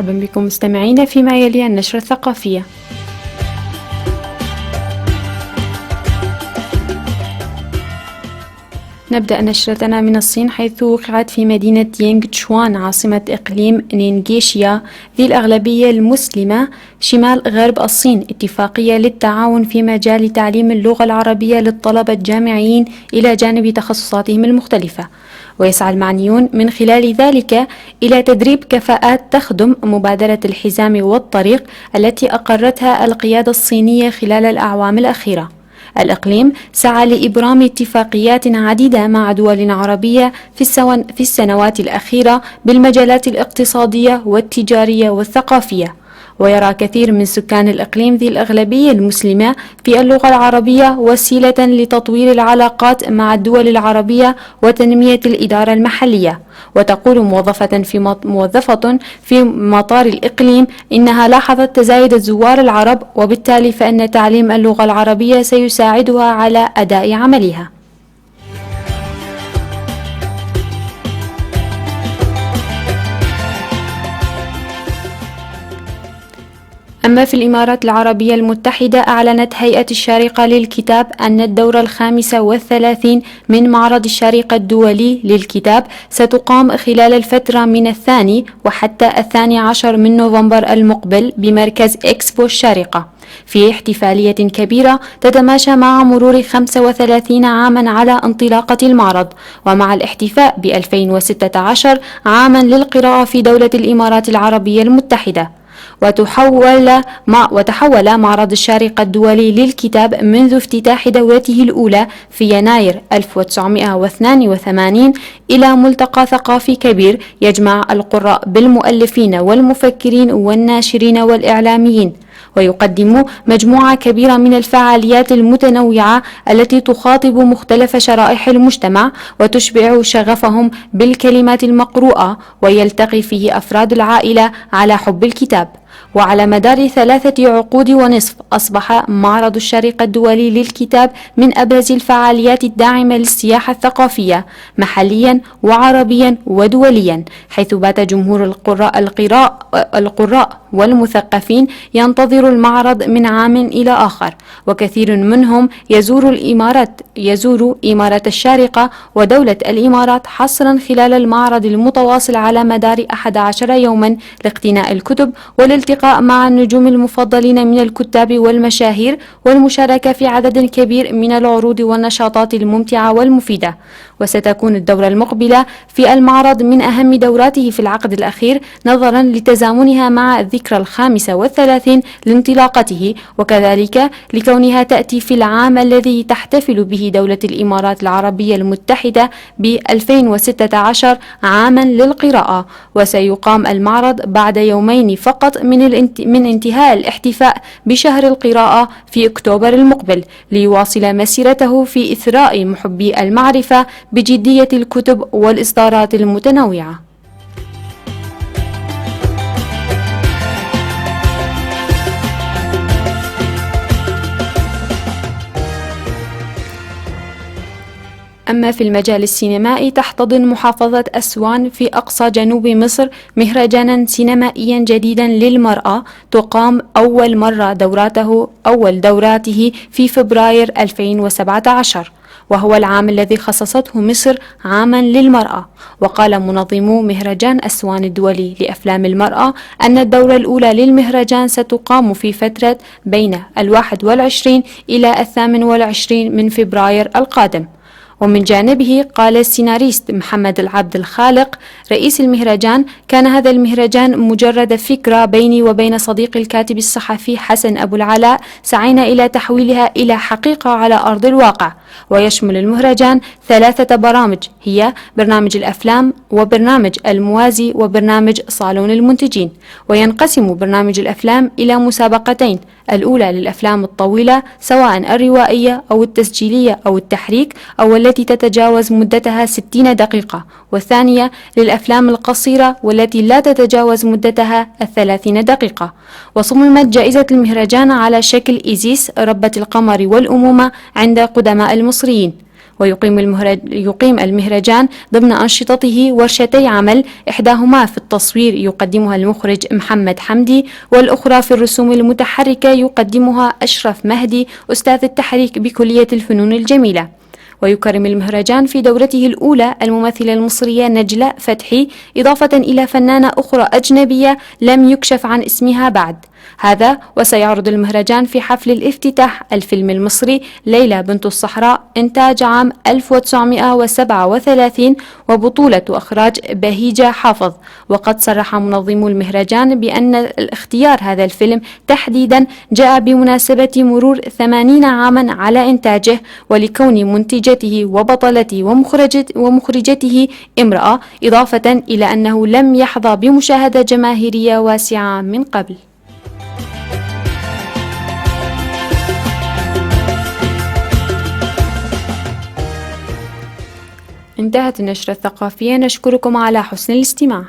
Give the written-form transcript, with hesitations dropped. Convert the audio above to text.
مرحبا بكم مستمعينا فيما يلي النشرة الثقافية. نبدأ نشرتنا من الصين، حيث وقعت في مدينة يينغ تشوان عاصمة إقليم نينغيشيا ذي الأغلبية المسلمة شمال غرب الصين اتفاقية للتعاون في مجال تعليم اللغة العربية للطلبة الجامعيين إلى جانب تخصصاتهم المختلفة. ويسعى المعنيون من خلال ذلك إلى تدريب كفاءات تخدم مبادرة الحزام والطريق التي أقرتها القيادة الصينية خلال الأعوام الأخيرة. الإقليم سعى لإبرام اتفاقيات عديدة مع دول عربية في السنوات الأخيرة بالمجالات الاقتصادية والتجارية والثقافية. ويرى كثير من سكان الإقليم ذي الأغلبية المسلمة في اللغة العربية وسيلة لتطوير العلاقات مع الدول العربية وتنمية الإدارة المحلية. وتقول موظفة في مطار الإقليم إنها لاحظت تزايد الزوار العرب، وبالتالي فإن تعليم اللغة العربية سيساعدها على أداء عملها. أما في الإمارات العربية المتحدة، أعلنت هيئة الشارقة للكتاب أن الدورة 35 من معرض الشارقة الدولي للكتاب ستقام خلال الفترة من 2 وحتى 12 من نوفمبر المقبل بمركز إكسبو الشارقة، في احتفالية كبيرة تتماشى مع مرور 35 عاما على انطلاقة المعرض، ومع الاحتفاء ب 2016 عاما للقراءة في دولة الإمارات العربية المتحدة. وتحول معرض الشارقة الدولي للكتاب منذ افتتاح دورته الأولى في يناير 1982 إلى ملتقى ثقافي كبير يجمع القراء بالمؤلفين والمفكرين والناشرين والإعلاميين، ويقدم مجموعة كبيرة من الفعاليات المتنوعة التي تخاطب مختلف شرائح المجتمع وتشبع شغفهم بالكلمات المقروءة، ويلتقي فيه أفراد العائلة على حب الكتاب. وعلى مدار 3 عقود ونصف أصبح معرض الشارقة الدولي للكتاب من أبرز الفعاليات الداعمة للسياحة الثقافية محليا وعربيا ودوليا، حيث بات جمهور القراء والمثقفين ينتظر المعرض من عام إلى آخر، وكثير منهم يزور إمارة الشارقة ودولة الإمارات حصرا خلال المعرض المتواصل على مدار 11 يوما لاقتناء الكتب والالتقاء مع النجوم المفضلين من الكتاب والمشاهير، والمشاركة في عدد كبير من العروض والنشاطات الممتعة والمفيدة. وستكون الدورة المقبلة في المعرض من أهم دوراته في العقد الأخير نظرا لتزامنها مع الذكرى 35 لانطلاقته، وكذلك لكونها تأتي في العام الذي تحتفل به دولة الإمارات العربية المتحدة ب 2016 عاما للقراءة. وسيقام المعرض بعد يومين فقط من انتهاء الاحتفاء بشهر القراءة في أكتوبر المقبل، ليواصل مسيرته في إثراء محبي المعرفة بجدية الكتب والإصدارات المتنوعة. أما في المجال السينمائي، تحتضن محافظة أسوان في أقصى جنوب مصر مهرجانا سينمائيا جديدا للمرأة تقام أول دوراته في فبراير 2017، وهو العام الذي خصصته مصر عاما للمرأة. وقال منظمو مهرجان أسوان الدولي لأفلام المرأة أن الدورة الأولى للمهرجان ستقام في فترة بين 21 إلى 28 من فبراير القادم. ومن جانبه قال السيناريست محمد العبد الخالق رئيس المهرجان: كان هذا المهرجان مجرد فكرة بيني وبين صديقي الكاتب الصحفي حسن أبو العلاء، سعينا إلى تحويلها إلى حقيقة على أرض الواقع. ويشمل المهرجان 3 برامج، هي برنامج الأفلام وبرنامج الموازي وبرنامج صالون المنتجين. وينقسم برنامج الأفلام إلى مسابقتين، الأولى للأفلام الطويلة سواء الروائية أو التسجيلية أو التحريك أو التي تتجاوز مدتها 60 دقيقة، والثانية للأفلام القصيرة والتي لا تتجاوز مدتها 30 دقيقة. وصممت جائزة المهرجان على شكل إيزيس ربة القمر والأمومة عند قدماء المصريين. يقيم المهرجان ضمن أنشطته ورشتي عمل، إحداهما في التصوير يقدمها المخرج محمد حمدي، والأخرى في الرسوم المتحركة يقدمها أشرف مهدي أستاذ التحريك بكلية الفنون الجميلة. ويكرم المهرجان في دورته الأولى الممثلة المصرية نجلاء فتحي، إضافة إلى فنانة أخرى أجنبية لم يكشف عن اسمها بعد. هذا وسيعرض المهرجان في حفل الافتتاح الفيلم المصري ليلى بنت الصحراء إنتاج عام 1937 وبطولة وإخراج بهيجة حافظ. وقد صرح منظمو المهرجان بأن الاختيار هذا الفيلم تحديدا جاء بمناسبة مرور 80 عاما على إنتاجه، ولكون منتجته وبطلته ومخرجته امرأة، إضافة إلى أنه لم يحظى بمشاهدة جماهيرية واسعة من قبل. انتهت النشرة الثقافية، نشكركم على حسن الاستماع.